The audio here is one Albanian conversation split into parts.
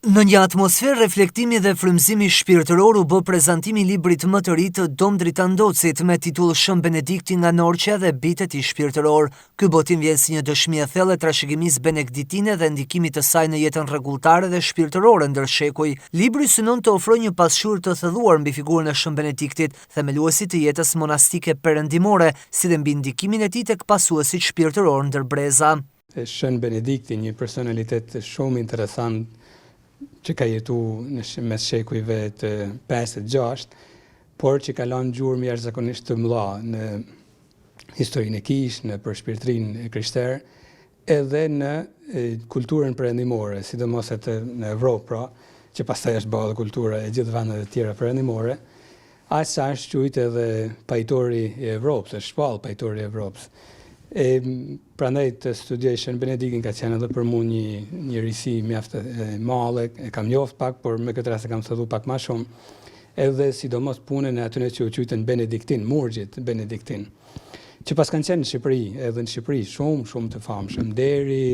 Në një atmosferë reflektimi dhe frymëzimi shpirtëror u bë prezantimi i librit më të ri të Dom Dritandocit me titull Shën Benedikti nga Norçja dhe bitet i shpirtëror. Ky botim vjen si një dëshmi e thellë e trashëgimisë benediktine dhe ndikimit të saj në jetën rregulltare dhe shpirtërore ndër shekuj. Libri synon të ofrojë një pasqyrë të thellëuar mbi figurën e Shën Benediktit, themeluesit të jetës monastike perëndimore, si dhe mbi ndikimin e tij tek pasuesit shpirtëror ndër breza. Shën Benedikti, një personalitet shumë interesant që ka jetu në mes shekujve të 5-6, por që ka lanë gjurmë jashtëzakonisht të mëdha në historinë e Kish, në përshpirtërinë e krishterë, edhe në kulturën perëndimore, sidomos në Evropë, pra, që pastaj është bërë kultura e gjithë vendeve të tjera perëndimore, aq sa është quajtur edhe pajtori i Evropës, është shpall pajtori i Evropës. Prandaj të studioj Shën Benediktin ka qenë edhe për mua një risi mjaft e madhe, e kam njoft pak, por me këtë rast e kam studiuar pak më shumë, edhe sidomos punën e atyre që u quajtën Benediktin, murgjit Benediktin, që pas kanë qenë në Shqipëri, edhe në Shqipëri shumë të famshëm, deri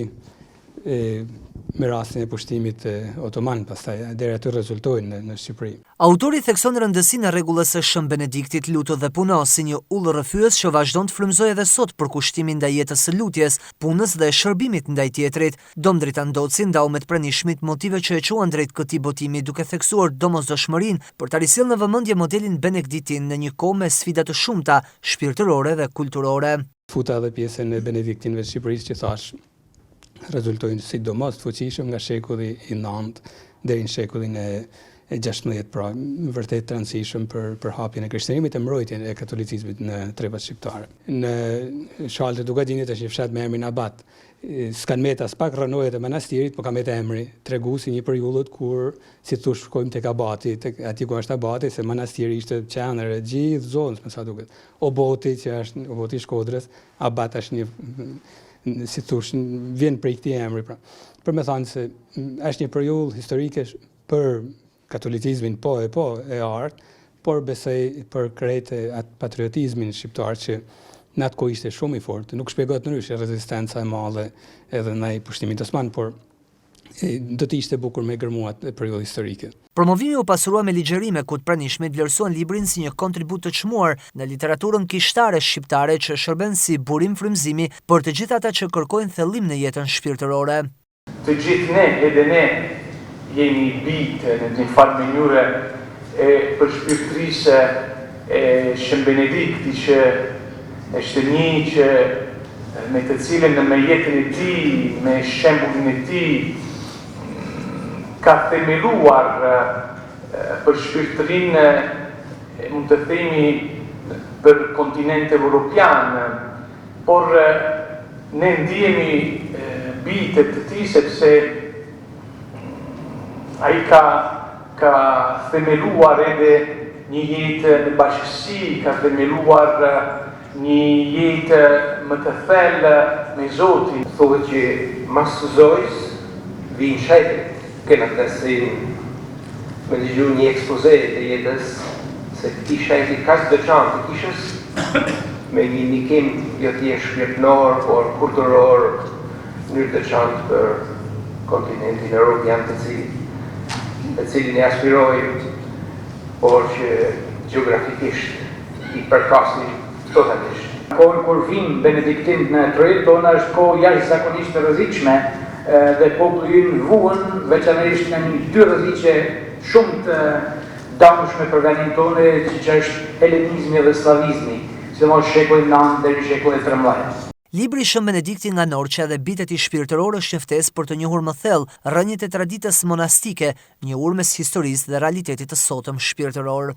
me rastin e pushtimit otoman, pastaj deri aty rezultojnë në Shqipëri. Autori thekson rëndësinë e rregullës së Shën Benediktit luto dhe puno si një udhë rrëfyes që vazhdon të frymëzojë edhe sot për kushtimin ndaj jetës së lutjes, punës dhe shërbimit ndaj tjetrit. Dom Dritandoci ndau me të pranishmit motive që e quan drejt këtij botimi, duke theksuar domosdoshmërinë për ta risjellë në vëmendje modelin benediktin në një kohë me sfida të shumta shpirtërore dhe kulturore. Futa edhe pjesën e benediktinëve të Shqipërisë që thash rezultojnë sidomos të fuqishëm nga shekulli i 9 deri në shekullin e 16, pra vërtet të rëndësishëm për hapjen e krishterërimit e mbrojtjen e katolicizmit në trepat shqiptare. Në Shalë të Dugadinit është një fshat me emrin Abat. S'kan met as pak rrënojet e manastirit, por ka met emri, tregu si një periudhë kur, si thosh, shkojmë tek Abati, aty ku është Abati, se manastiri ishte qendër e gjithë zonës, me sa duket. Oboti, që është Oboti i Shkodrës, Abat është një, si thosh, vjen prej këtij emri, pra. Për me thënë se është një periudhë historike për katolicizmin po e artë, por besoj për krejt atë patriotizmin shqiptar që në atë kohë ishte shumë i fortë. Nuk shpjegohet ndryshe rezistenca e madhe edhe ndaj pushtimit osman, por do të ishte bukur me gërmuat e periudhë historike. Promovimi u pasurua me ligjerime ku të pranishmit vlerësuan librin si një kontribut të çmuar në literaturën kishtare shqiptare që shërben si burim frymëzimi për të gjithë ata që kërkojnë thellim në jetën shpirtërore. Të gjithë ne, edhe ne, jemi bitë në një farë mënyrë e përshpirtërisë e Shën Benedikti që është një që me të cilën me jetën e tij, me shembullin e tij, ka themeluar për shpirtërinë, mund të themi, për kontinent evropian, por ne ndihemi bitet të tij sepse ai ka themeluar edhe një jetë në bashkësi, ka themeluar një jetë më të thellë me Zotin. Thuhet që mas të zojës vinë shajtet. Kena të me dëgju një ekspoze të jetës se këti shajti ka të veçantë të kishës me një ndikim jo thjesht shpirtëror, por kulturor, mënyrë të veçantë për kontinentin evropian të cilin e aspirojmë, por që gjeografikisht i përkasin totalisht. Kohën kur vinë benediktinët në Trojet tonë është kohë jashtëzakonisht e rrezikshme dhe populli ynë vuan veçanërisht në një dy rreziqe shumë të dëmshme për vendin tonë, që është helenizmi dhe slavizmi, sidomos shekulli 9 deri në shekullin 13. Libri Shën Benedikti nga Norçja dhe bitet i shpirtëror është një ftesë për të njohur më thellë rrënjët e traditës monastike, një urmes historisë dhe realitetit të sotëm shpirtëror.